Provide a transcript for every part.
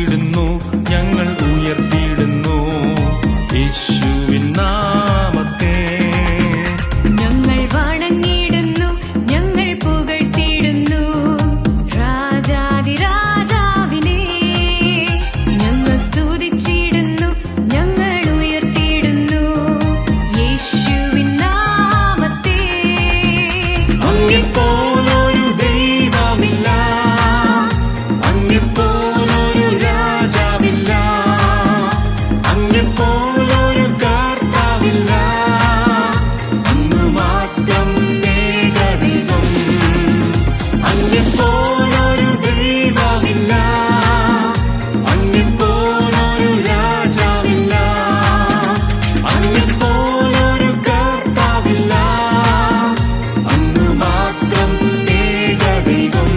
സ്തുതിച്ചിടുന്നു, ഞങ്ങൾ ഉയർത്തിയിടുന്നു യേശുവിൻ നാമത്തെ. ഞങ്ങൾ വണങ്ങിയിടുന്നു, ഞങ്ങൾ പുകഴ്ത്തിയിടുന്നു രാജാധിരാജാവിനെ. ഞങ്ങൾ സ്തുതിച്ചിടുന്നു, ഞങ്ങൾ ഉയർത്തിയിടുന്നു യേശുവിൻ നാമത്തെ. അങ്ങെപ്പോലൊരു ദൈവമില്ല, അങ്ങെപ്പോലൊരു രാജാവില്ല, അങ്ങെപ്പോലൊരു കർത്താവില്ല, അങ്ങ് മാത്രം ഏകദൈവം. അങ്ങെപ്പോലൊരു ദൈവമില്ല, അങ്ങെപ്പോലൊരു രാജാവില്ല, അങ്ങെപ്പോലൊരു കർത്താവില്ല, അങ്ങ് മാത്രം ഏകദൈവം.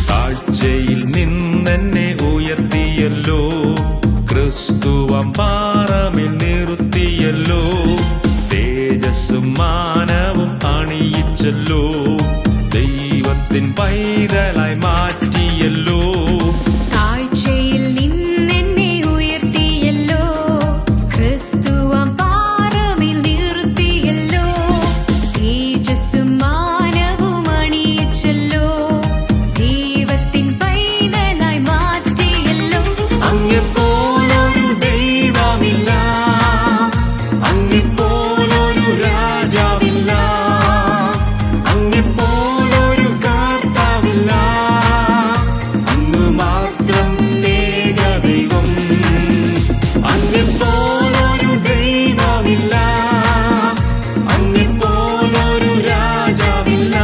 താഴ്ചയിൽ നിന്നെന്നെ ഉയർത്തിയല്ലോ, ക്രിസ്തുവം പാറമേൽ നിർത്തിയല്ലോ, തേജസ്സും മാനവും അണിയിച്ചല്ലോ, ദൈവത്തിൻ പൈതലായി മാറ്റിയല്ലോ. താഴ്ചയിൽ നിന്നെന്നെ ഉയർത്തിയല്ലോ, ക്രിസ്തുവാം പാറമേൽ നിർത്തിയല്ലോ, തേജസ്സും മാനവും അണിയിച്ചല്ലോ, ദൈവത്തിൻ പൈതലായി മാറ്റിയല്ലോ. അങ്ങെപ്പോലൊരു ദൈവമില്ല, അങ്ങെപ്പോലൊരു രാജാവില്ല, അങ്ങെപ്പോലൊരു കർത്താവില്ല, അങ്ങ് മാത്രം ഏകദൈവം. അങ്ങെപ്പോലൊരു ദൈവമില്ല, അങ്ങെപ്പോലൊരു രാജാവില്ല,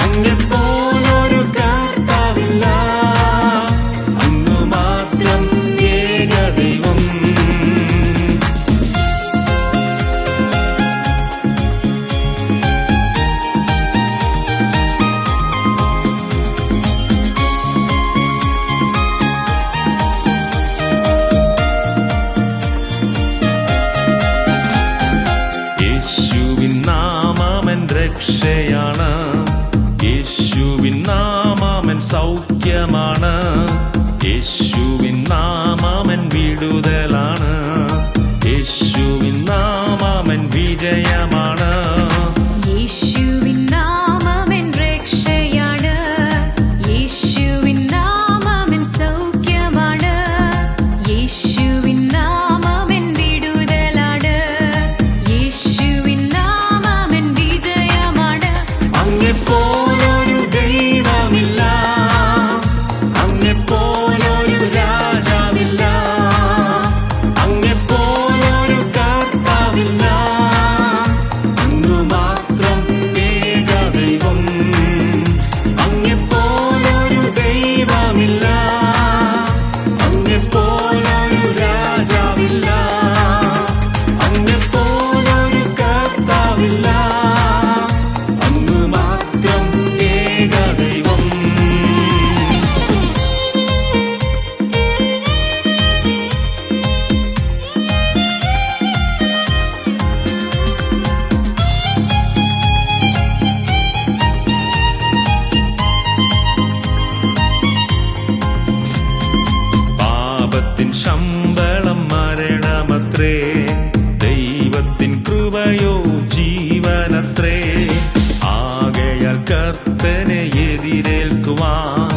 അങ്ങെപ്പോലൊരു കർത്താവില്ല, അങ്ങ് മാത്രം ഏകദൈവം. യേശുവിൻ നാമമൻ രക്ഷയാണ്, യേശുവിൻ നാമമൻ സൗഖ്യമാണ്, യേശുവിൻ നാമമൻ വിടുതലാണ്, യേശുവിൻ നാമമൻ വിജയമാണ്. യേശുവിൻ നാമമെൻ രക്ഷയാണ്, യേശുവിൻ നാമമെൻ സൗഖ്യമാണ്, യേശുവിൻ നാമമെൻ വിടുതലാണ്, യേശുവിൻ നാമമെൻ വിജയമാണ്. അങ്ങെപ്പോലൊരു ദൈവമില്ല, അങ്ങെപ്പോലൊരു രാജാവില്ല, അങ്ങെപ്പോലൊരു കർത്താവില്ല, അങ്ങ് മാത്രം ഏകദൈവം. അങ്ങെപ്പോലൊരു ദൈവമില്ല, അങ്ങെപ്പോലൊരു രാജാവില്ല, അങ്ങെപ്പോലൊരു കർത്താവില്ല, അങ്ങ് മാത്രം ഏകദൈവം. പാപത്തിൻ ശമ്പളം മരണമത്രേ, ദൈവത്തിൻ കൃപയോ ജീവനത്രേ. ആകയാൽ കർത്തനെ എതിരേൽക്കുവാൻ